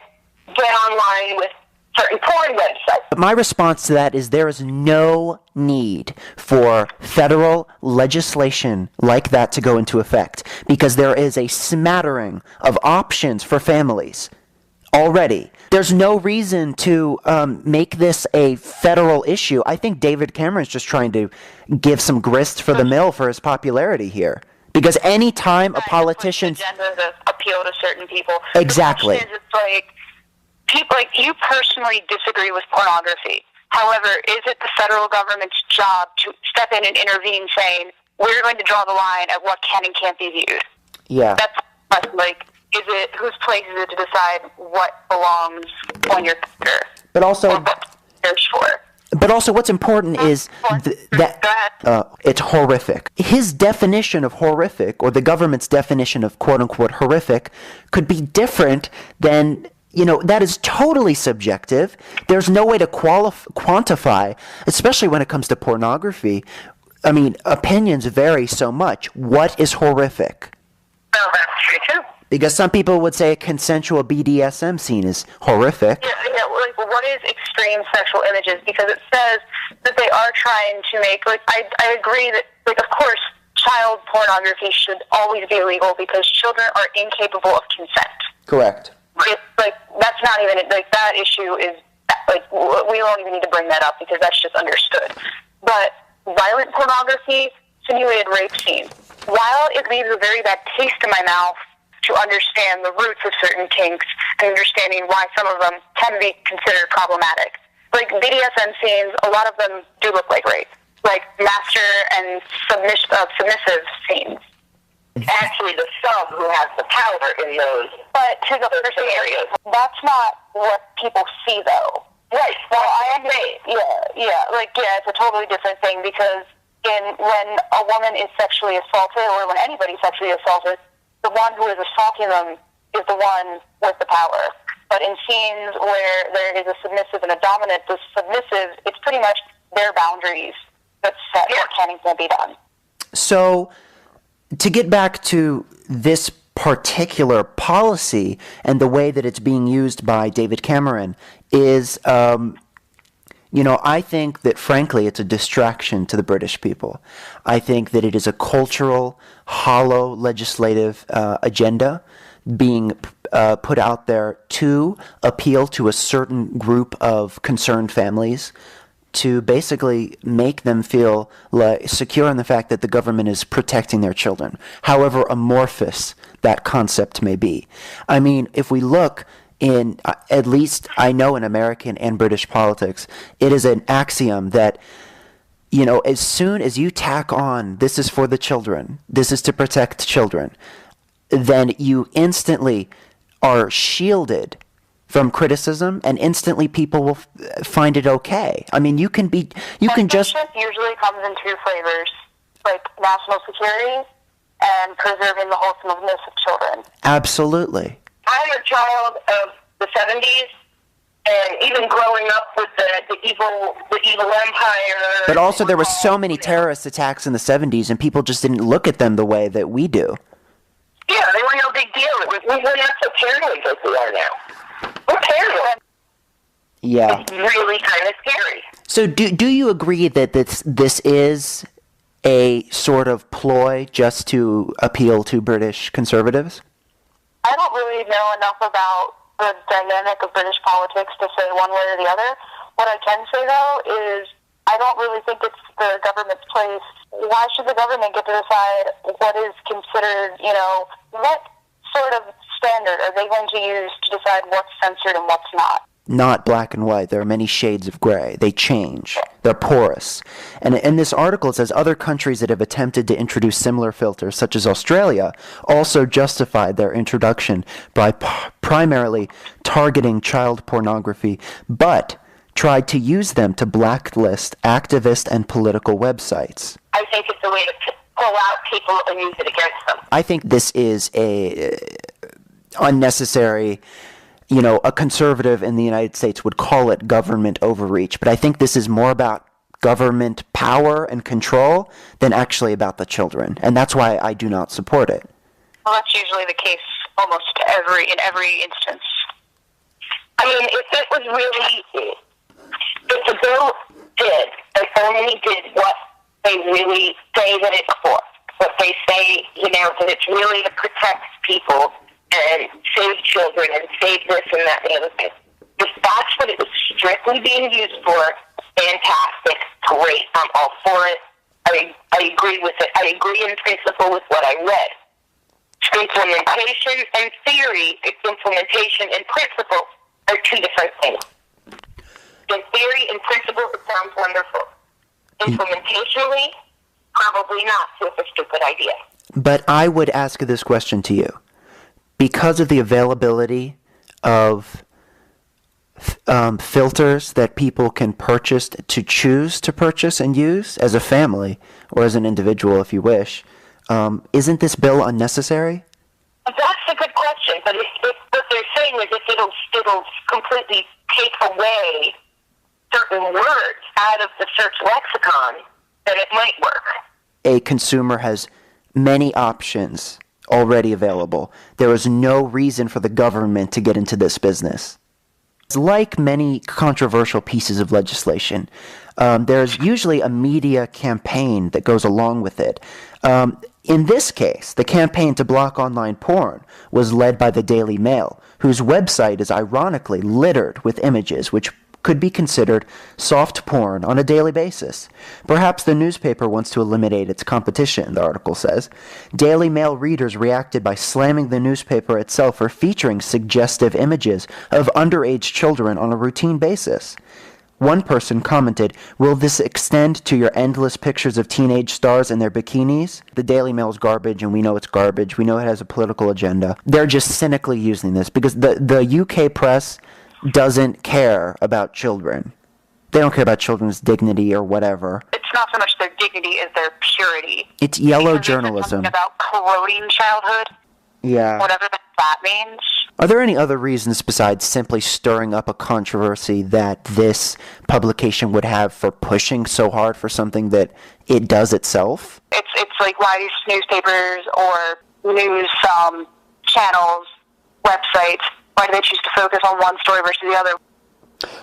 get online with certain porn websites. My response to that is there is no need for federal legislation like that to go into effect, because there is a smattering of options for families already. There's no reason to make this a federal issue. I think David Cameron's just trying to give some grist for the mill for his popularity here. Because any time a politician... agenda to appeal to certain people. Exactly. The question is, it's like, people, like, you personally disagree with pornography. However, is it the federal government's job to step in and intervene, saying, we're going to draw the line at what can and can't be viewed? Yeah. That's like, whose place is it to decide what belongs on your computer? But also... or what to search for? But also what's important is that it's horrific. His definition of horrific, or the government's definition of quote-unquote horrific, could be different than, you know, that is totally subjective. There's no way to quantify, especially when it comes to pornography. I mean, opinions vary so much. What is horrific? Well, that's true, too. Because some people would say a consensual BDSM scene is horrific. Yeah, like, what is extreme sexual images? Because it says that they are trying to make, like, I agree that, like, of course, child pornography should always be illegal because children are incapable of consent. Correct. It's, like, that's not even, like, that issue is, like, we don't even need to bring that up because that's just understood. But violent pornography, simulated rape scenes, while it leaves a very bad taste in my mouth to understand the roots of certain kinks and understanding why some of them can be considered problematic. Like BDSM scenes, a lot of them do look like rape, like master and submissive scenes. Actually, the sub who has the power in those. But to the person areas, that's not what people see, though. Right. Well, I agree. It's a totally different thing because when a woman is sexually assaulted, or when anybody's sexually assaulted, the one who is assaulting them is the one with the power. But in scenes where there is a submissive and a dominant, the submissive, it's pretty much their boundaries that set what can and can't be done. So, to get back to this particular policy and the way that it's being used by David Cameron is, I think that, frankly, it's a distraction to the British people. I think that it is a cultural, hollow legislative agenda being put out there to appeal to a certain group of concerned families, to basically make them feel like secure in the fact that the government is protecting their children, however amorphous that concept may be. I mean, if we look in, at least I know in American and British politics, it is an axiom that, as soon as you tack on, this is for the children, this is to protect children, then you instantly are shielded from criticism, and instantly people will find it okay. I mean, you can just usually comes in two flavors, like national security and preserving the wholesomeness of children. Absolutely. I'm a child of the 70s, and even growing up with the evil empire. But also, there were so many terrorist attacks in the 70s, and people just didn't look at them the way that we do. Yeah, they were no big deal. We were not so paranoid as we are now. We're paranoid. Yeah. It's really kind of scary. So do you agree that this is a sort of ploy just to appeal to British conservatives? I don't really know enough about the dynamic of British politics to say one way or the other. What I can say, though, is I don't really think it's the government's place. Why should the government get to decide what is considered, what sort of standard are they going to use to decide what's censored and what's not? Not black and white. There are many shades of gray. They change. They're porous. And in this article, it says other countries that have attempted to introduce similar filters, such as Australia, also justified their introduction by primarily targeting child pornography, but tried to use them to blacklist activist and political websites. I think it's a way to pull out people and use it against them. I think this is a unnecessary, a conservative in the United States would call it government overreach, but I think this is more about government power and control than actually about the children, and that's why I do not support it. Well, that's usually the case almost in every instance. I mean, if it was really, if the bill did, and only did what they really say that it's for, what they say, that it's really to protect people and save children and save this and that and the other thing. If that's what it was strictly being used for, fantastic, great, I'm all for it. I agree with it. I agree in principle with what I read. Implementation and theory, implementation and principle are two different things. In theory and principle, it sounds wonderful. Implementationally, probably not, so it's a stupid idea. But I would ask this question to you. Because of the availability of filters that people can purchase to choose to purchase and use as a family or as an individual if you wish, isn't this bill unnecessary? That's a good question, but what they're saying is if it'll completely take away certain words out of the search lexicon, then it might work. A consumer has many options already available. There is no reason for the government to get into this business. Like many controversial pieces of legislation, there's usually a media campaign that goes along with it. In this case, the campaign to block online porn was led by the Daily Mail, whose website is ironically littered with images which could be considered soft porn on a daily basis. Perhaps the newspaper wants to eliminate its competition, the article says. Daily Mail readers reacted by slamming the newspaper itself for featuring suggestive images of underage children on a routine basis. One person commented, "Will this extend to your endless pictures of teenage stars in their bikinis?" The Daily Mail's garbage, and we know it's garbage. We know it has a political agenda. They're just cynically using this because the UK press doesn't care about children. They don't care about children's dignity or whatever. It's not so much their dignity as their purity. It's yellow because journalism. About corroding childhood. Yeah. Whatever that means. Are there any other reasons besides simply stirring up a controversy that this publication would have for pushing so hard for something that it does itself? It's like why these newspapers or news channels, websites, why do they choose to focus on one story versus the other?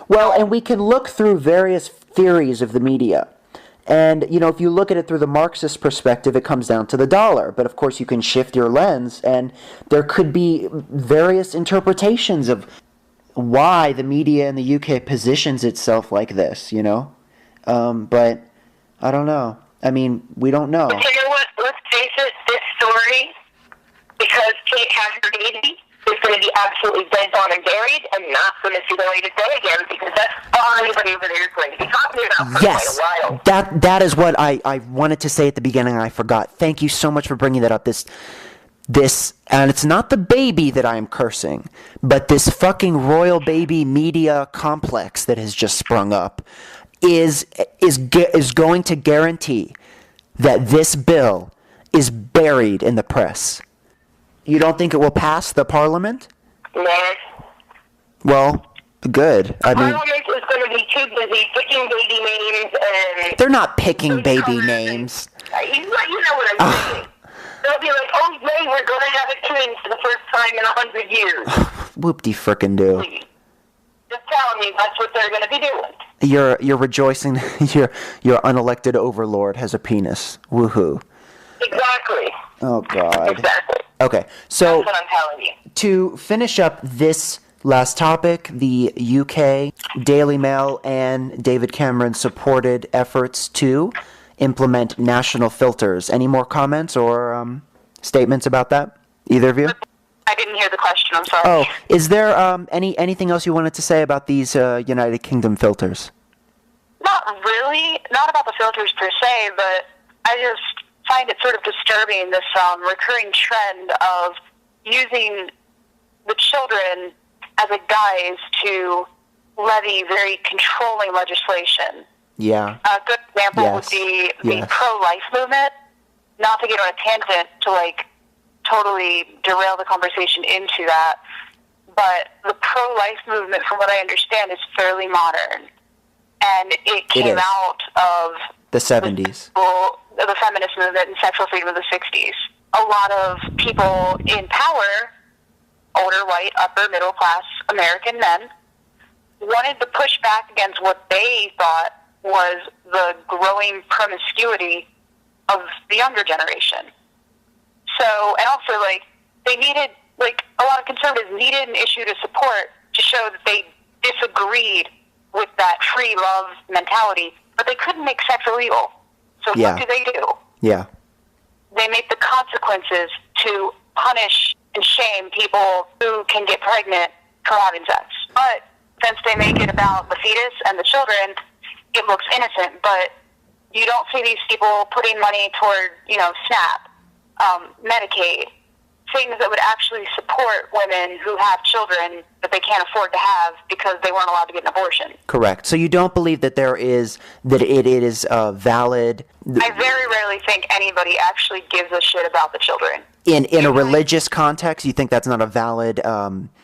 Well, and we can look through various theories of the media. And, if you look at it through the Marxist perspective, it comes down to the dollar. But, of course, you can shift your lens, and there could be various interpretations of why the media in the UK positions itself like this, But, I don't know. I mean, we don't know. But you know what? Let's face it, this story, because Kate has her baby, is going to be absolutely dead, gone, and buried, and not going to see the light of day again, because that's all anybody over there is going to be talking about for quite a while. That is what I wanted to say at the beginning, and I forgot. Thank you so much for bringing that up. This, and it's not the baby that I am cursing, but this fucking royal baby media complex that has just sprung up is going to guarantee that this bill is buried in the press. You don't think it will pass the parliament? No. Well, good. I mean, Parliament is going to be too busy picking baby names and... They're not picking baby names. You know what I'm saying. They'll be like, oh, yay, we're going to have a king for the first time in 100 years. Whoop-de-frickin-do. Just telling you, that's what they're going to be doing. You're rejoicing your unelected overlord has a penis. Woohoo. Exactly. Oh, God. Exactly. Okay, so that's what I'm telling you. To finish up this last topic, the UK Daily Mail and David Cameron supported efforts to implement national filters. Any more comments or statements about that? Either of you? I didn't hear the question. I'm sorry. Oh, is there anything else you wanted to say about these United Kingdom filters? Not really. Not about the filters per se, but I just find it sort of disturbing, this recurring trend of using the children as a guise to levy very controlling legislation. Yeah. A good example would be the pro-life movement. Not to get on a tangent to totally derail the conversation into that, but the pro-life movement, from what I understand, is fairly modern, and it came out of the 70s, the feminist movement and sexual freedom of the 60s. A lot of people in power, older, white, upper middle class American men, wanted to push back against what they thought was the growing promiscuity of the younger generation. So, and also, they needed, a lot of conservatives needed an issue to support to show that they disagreed with that free love mentality, but they couldn't make sex illegal. So what do they do? Yeah. They make the consequences to punish and shame people who can get pregnant for having sex. But since they make it about the fetus and the children, it looks innocent. But you don't see these people putting money toward, SNAP, Medicaid, things that would actually support women who have children that they can't afford to have because they weren't allowed to get an abortion. Correct. So you don't believe that it is valid? I very rarely think anybody actually gives a shit about the children. In a religious context, you think that's not a valid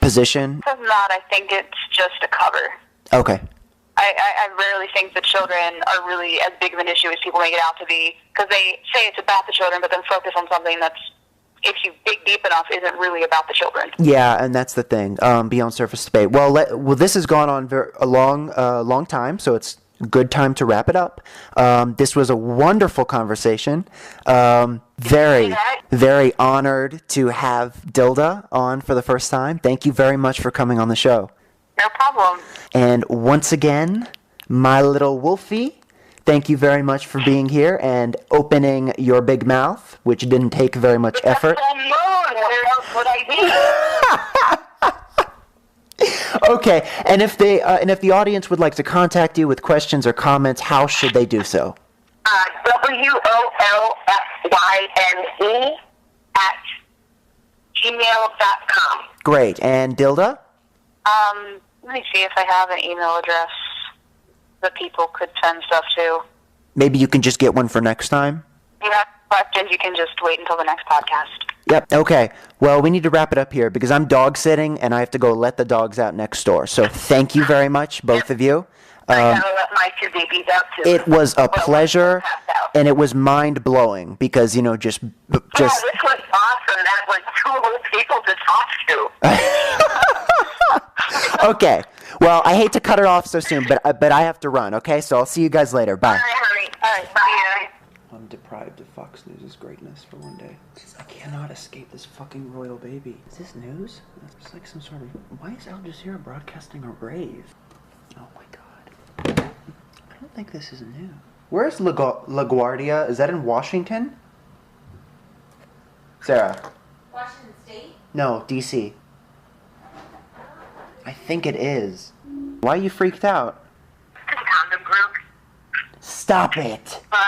position? It's not. I think it's just a cover. Okay. I rarely think the children are really as big of an issue as people make it out to be, because they say it's about the children, but then focus on something that's, if you dig deep enough, isn't really about the children. Yeah, and that's the thing, beyond surface debate. Well, this has gone on a long time, so it's a good time to wrap it up. This was a wonderful conversation. Very, very honored to have Dilda on for the first time. Thank you very much for coming on the show. No problem. And once again, my little wolfie, thank you very much for being here and opening your big mouth, which didn't take very much effort. Where else would I be? Okay, and if the audience would like to contact you with questions or comments, how should they do so? WOLFYNE@gmail.com. Great. And Dilda? Let me see if I have an email address that people could send stuff to. Maybe you can just get one for next time? If you have questions, you can just wait until the next podcast. Yep. Okay. Well, we need to wrap it up here because I'm dog sitting and I have to go let the dogs out next door. So thank you very much, both of you. I gotta let my two babies out too. It was a pleasure, and it was mind-blowing because, just... Yeah, this was awesome. That was two old people to talk to. Okay. Well, I hate to cut it off so soon, but I have to run, okay? So I'll see you guys later. Bye. All right, honey. All right, bye. I'm deprived of Fox News' greatness for one day. I cannot escape this fucking royal baby. Is this news? It's like some sort of... Why is Al Jazeera broadcasting a rave? Oh my god. I don't think this is new. Where's LaGuardia? Is that in Washington? Sarah? Washington State? No, D.C. I think it is. Why are you freaked out? Some condom group. Stop it. But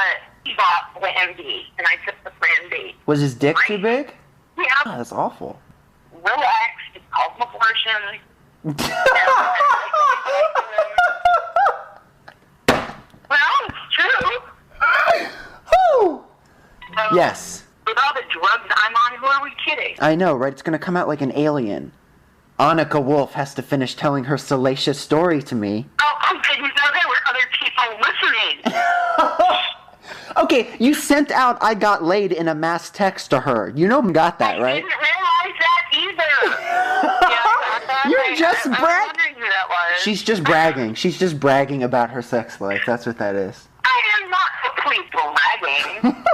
he bought Plan B, and I took the Plan B. Was his dick too big? Yeah. Oh, that's awful. Relax. It's called abortion. Well, it's true. Oh. So, Yes. with all the drugs I'm on, who are we kidding? I know, right? It's gonna come out like an alien. Annika Wolf has to finish telling her salacious story to me. Oh, I didn't know there were other people listening. Okay, you sent out I got laid in a mass text to her. You know who got that, I right? didn't realize that either. You're just I was bragging. wondering who that was. She's just bragging. She's just bragging about her sex life. That's what that is. I am not complete bragging.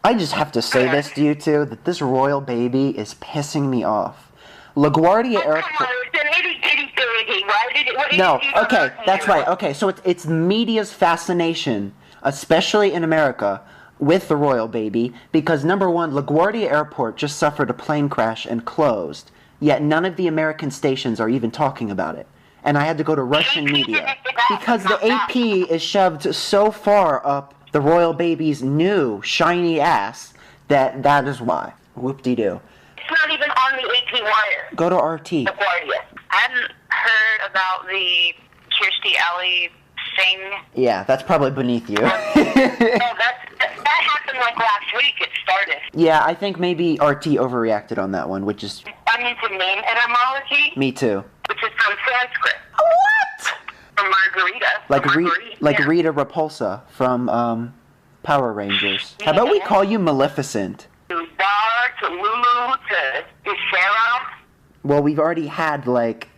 I just have to say this to you two, that this royal baby is pissing me off. LaGuardia Come on, Airport... it's an itty bitty baby. Why did it? What did No, you do okay, about that's you? right. Okay, so it's media's fascination, especially in America, with the royal baby, because number one, LaGuardia Airport just suffered a plane crash and closed, yet none of the American stations are even talking about it. And I had to go to Russian media, because the AP is shoved so far up the royal baby's new, shiny ass, that is why. Whoop-de-doo. It's not even on the AP wire. Go to RT. LaGuardia. I hadn't heard about the Kirstie Alley thing. Yeah, that's probably beneath you. No, that happened like last week. It started. Yeah, I think maybe RT overreacted on that one, which is... I'm into name etymology, Me too. which is from Sanskrit. What? From Margarita. Like Marguerite, Rita Repulsa from Power Rangers. How about we call you Maleficent? To Dar, to Lulu, to Sarah. Well, we've already had like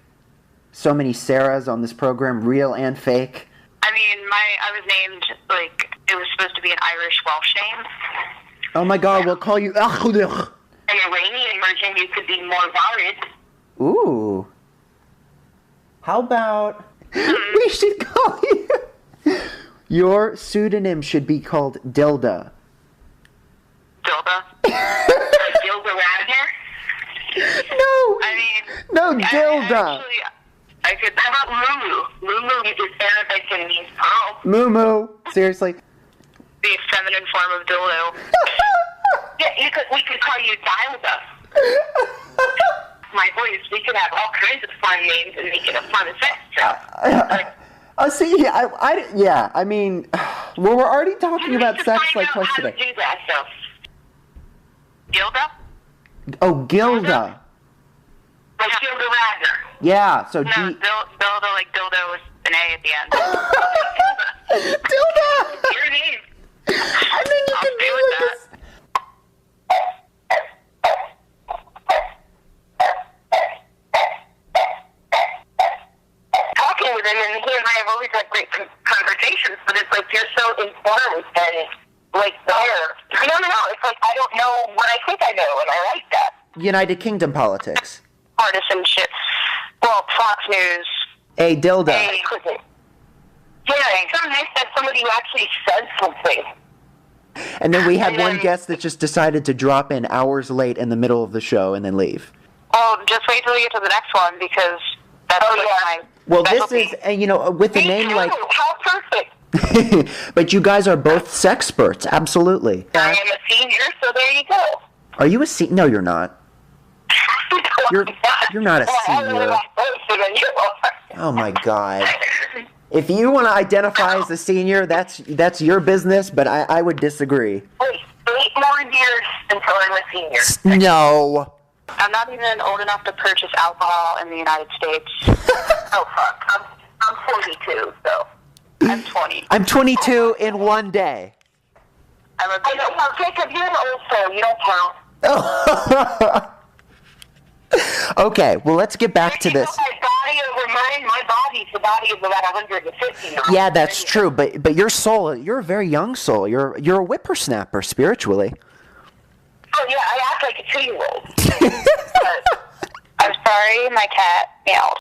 so many Sarahs on this program, real and fake. I mean, I was named, like, it was supposed to be an Irish Welsh name. Oh my God, we'll call you. An Iranian version, you could be more Varid. Ooh. How about we should call you? Your pseudonym should be called Dilda. Dilda. Dilda Radner. No. I mean... No, Dilda. I could... How about Lulu? Lulu is Arabic and means pearl. Moo. Seriously. The feminine form of dildo. Yeah, we could call you Dilda. My boys, we could have all kinds of fun names and make it a fun sex show. See, I mean, well, we're already talking about sex like twice how to today. do that, so. Gilda? Oh, Gilda. Like Gilda Radner. Yeah, so No, dildo, like dildo with an A at the end. Dilda! Your name. And then you I'll can stay do with like this. Talking with him, and he and I have always had great conversations, but it's like you're so informed and, like, there. I don't know. It's like I don't know what I think I know, and I like that. United Kingdom politics. Partisan shit. Well, Fox News. Hey, Dilda. Hey, yeah, it's so nice that somebody who actually said something. And then we had And one then- guest that just decided to drop in hours late in the middle of the show and then leave. Well, just wait till we get to the next one, because that's Oh, like yeah. my... Well, that'll this is, be- with a Me name too. like... How perfect. But you guys are both sexperts, absolutely. I am a senior, so there you go. Are you a No, you're not. You're not a Well, I'm senior. a lot closer than you are. Oh my God. If you want to identify as a senior, that's your business, but I would disagree. Wait, 8 more years until I'm a senior. No. I'm not even old enough to purchase alcohol in the United States. Oh, fuck. I'm 42, so. I'm 20. I'm 22 in one day. I'm a I know, well, Jacob, you're an old soul. You don't count. Okay, well, let's get back to this. My body over mine, my body's the body of about 150 now. Yeah, that's true, but your soul, you're a very young soul. You're a whippersnapper spiritually. Oh, yeah, I act like a 2-year-old. I'm sorry, my cat meowed.